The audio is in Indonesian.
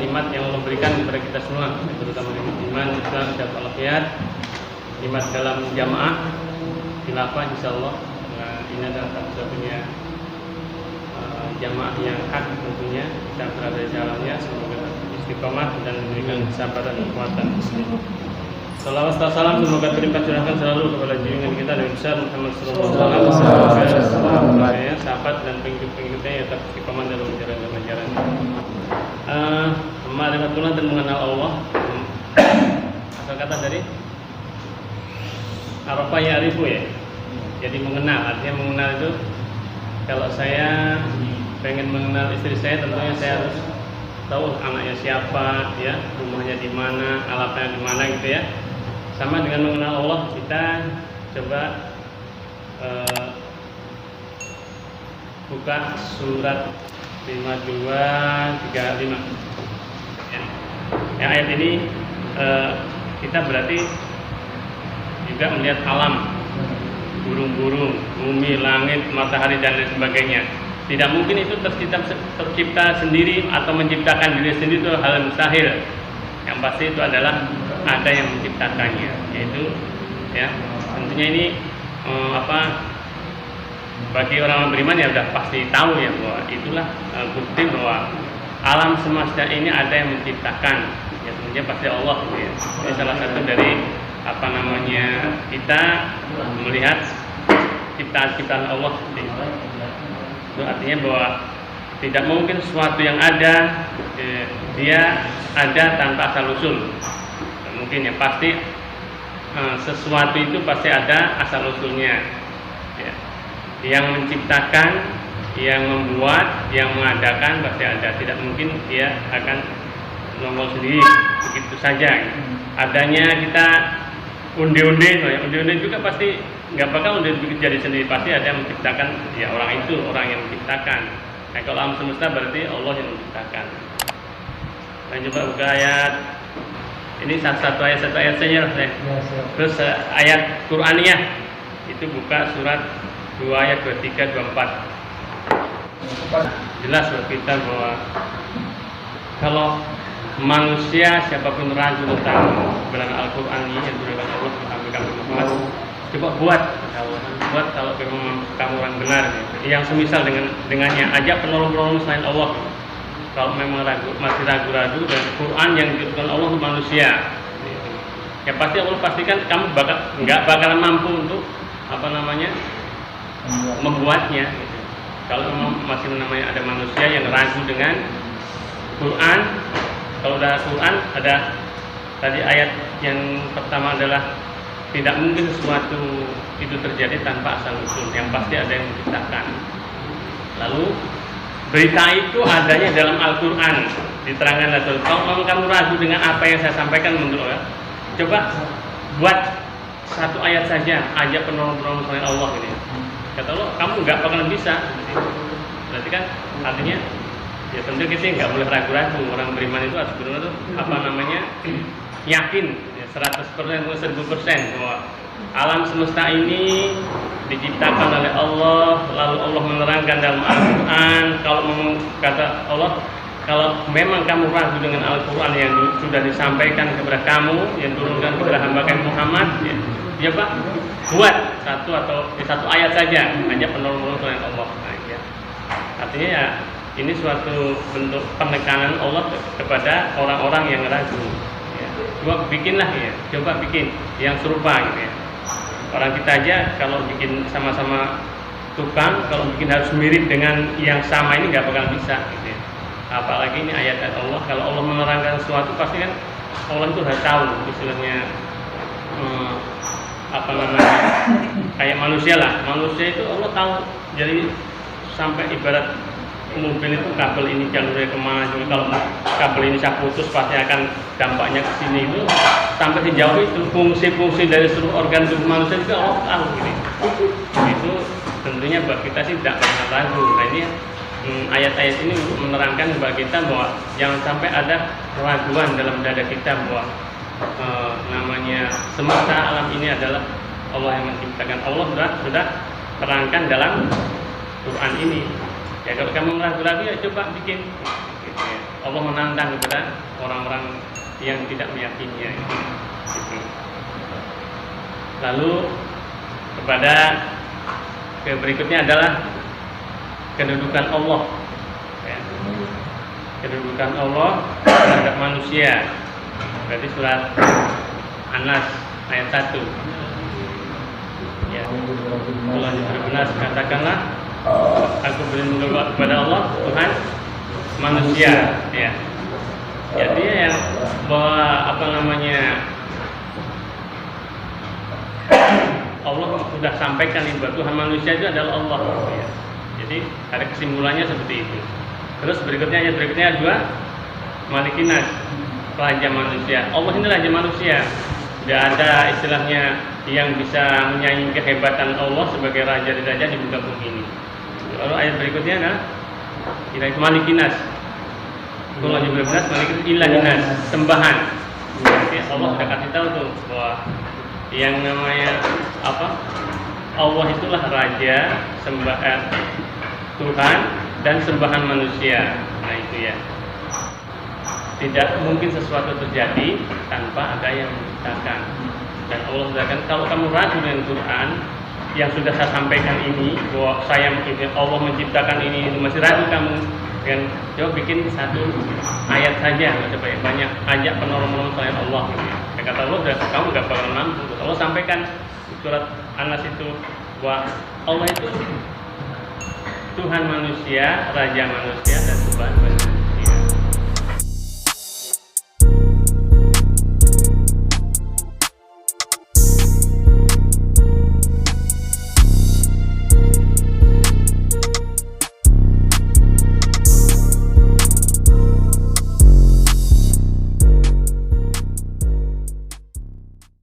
nikmat yang Allah berikan kepada kita semua, terutama nikmat iman, Islam, dan walafiat, nikmat dalam jamaah, khilafah insyaallah. Nah, ini adalah satu-satunya jamaah yang hak tentunya kita berada di dalamnya. Semoga istiqomah dan memberikan kesabaran dan kekuatan. Salawat dan salam semoga terlimpah curahkan selalu kepada junjungan kita Nabi besar Muhammad sallallahu alaihi wasallam, sahabat dan pengikut-pengikutnya yang tetap istiqomah dalam menjalankan ajaran. Ma'rifatullah dan mengenal Allah. Asal kata dari Arafah ya'rifu ya. Jadi mengenal, artinya mengenal itu kalau saya pengen mengenal istri saya, tentunya saya harus tahu anaknya siapa, ya, rumahnya di mana, alatnya di mana gitu ya. Sama dengan mengenal Allah, kita coba buka surat 5235 ya. Yang ayat ini kita berarti juga melihat alam, burung-burung, bumi, langit, matahari dan lain sebagainya. Tidak mungkin itu tercipta sendiri atau menciptakan diri sendiri, itu hal yang mustahil. Yang pasti itu adalah ada yang menciptakannya, yaitu ya tentunya ini bagi orang beriman ya udah pasti tahu ya bahwa itulah bukti bahwa alam semesta ini ada yang menciptakan, ya tentunya pasti Allah gitu ya. Ini salah satu dari kita melihat ciptaan-ciptaan Allah seperti itu. Itu artinya bahwa tidak mungkin sesuatu yang ada dia ada tanpa asal usul. Mungkin ya pasti sesuatu itu pasti ada asal usulnya ya. Yang menciptakan, yang membuat, yang mengadakan pasti ada. Tidak mungkin dia akan nongol sendiri begitu saja. Adanya kita undi-undi juga pasti nggak bakal undi jadi sendiri, pasti ada yang menciptakan, ya orang itu orang yang menciptakan. Nah, kalau alam semesta berarti Allah yang menciptakan. Nah, coba buka ayat ini satu ayat saja lah saya. Terus ayat Qur'aniyah itu buka surat 2 ayat 23 24. Jelas buat kita bahwa kalau manusia siapapun ragu tentang kebenaran Al-Qur'an ini yang diberikan Allah kepada Muhammad, coba buat kalau memang kamu orang benar gitu. Yang semisal dengannya, ajak penolong-penolong selain Allah. Kalau memang masih ragu-ragu dan Quran yang diturunkan Allah untuk manusia, gitu. Ya pasti Allah pastikan kamu nggak bakalan mampu untuk membuatnya. Gitu. Kalau memang masih namanya ada manusia yang ragu dengan Quran, kalau udah Quran ada tadi ayat yang pertama adalah tidak mungkin sesuatu itu terjadi tanpa asal usul, yang pasti ada yang menciptakan. Lalu berita itu adanya dalam Al-Quran, diterangkan Rasul. Kalau kamu ragu dengan apa yang saya sampaikan menurut Allah, coba buat satu ayat saja, ajak penolong-penolong selain Allah ini. Kata Allah, kamu nggak bakalan bisa. Berarti kan artinya ya tentu kita nggak boleh ragu-ragu. Orang beriman itu harus benar-benar yakin 100% atau 1000% bahwa alam semesta ini diciptakan oleh Allah, lalu Allah menerangkan dalam Al-Quran. Kalau kata Allah, kalau memang kamu ragu dengan Al-Quran yang sudah disampaikan kepada kamu, yang turunkan kepada hamba kami Muhammad, ya Pak, buat satu ayat saja, hanya penolong selain Allah. Nah, ya. Artinya ya ini suatu bentuk penekanan Allah kepada orang-orang yang ragu. Coba bikinlah ya, coba bikin yang serupa gitu ya. Orang kita aja kalau bikin sama-sama tukang, kalau bikin harus mirip dengan yang sama ini nggak bakal bisa gitu ya. Apalagi ini ayat Allah, kalau Allah menerangkan sesuatu pasti kan Allah itu harus tahu istilahnya kayak manusia lah. Manusia itu Allah tahu. Jadi sampai ibarat mobil itu kabel ini jalurnya kemana, juga kalau kabel ini saya putus pasti akan dampaknya ke sini, itu sampai sejauh itu fungsi-fungsi dari seluruh organ tubuh manusia juga Allah tahu gitu. Itu tentunya buat kita sih tidak pernah ragu. Nah ini ayat-ayat ini menerangkan kepada kita bahwa jangan sampai ada keraguan dalam dada kita bahwa namanya semesta alam ini adalah Allah yang menciptakan. Allah sudah terangkan dalam Quran ini. Ya kalau kamu ragu-ragu ya coba bikin gitu ya. Allah menantang kepada orang-orang yang tidak meyakininya. Gitu. Lalu kepada berikutnya adalah kedudukan Allah, ya. Kedudukan Allah terhadap manusia. Berarti surat An-Nas ayat 1. Ya. Allah benar, katakanlah aku berlindung kepada Allah Tuhan manusia, ya. Jadi yang bahwa Allah sudah sampaikan bahwa Tuhan manusia itu adalah Allah, ya. Jadi ada kesimpulannya seperti itu. Terus berikutnya dua, Malikinas, raja manusia. Allah ini raja manusia. Tidak ada istilahnya yang bisa menyaingi kehebatan Allah sebagai raja di muka bumi ini. Lalu ayat berikutnya adalah Malikinas. Allah juga benar, Malikinas ilahinas, sembahan. Jadi Allah sudah kasih tahu tuh bahwa yang namanya Allah itulah raja, Tuhan dan sembahan manusia. Nah itu ya. Tidak mungkin sesuatu terjadi tanpa ada yang menciptakan. Dan Allah katakan kalau kamu ragu dengan Quran yang sudah saya sampaikan ini bahwa Allah menciptakan ini masih ragu kamu, kan coba bikin satu ayat saja, nggak banyak ajak penolong-penolong selain Allah. Ya, kata Allah, kamu gak bakal mampu. Allah sampaikan surat An-Nas itu bahwa Allah itu Tuhan manusia, raja manusia dan Tuhan manusia.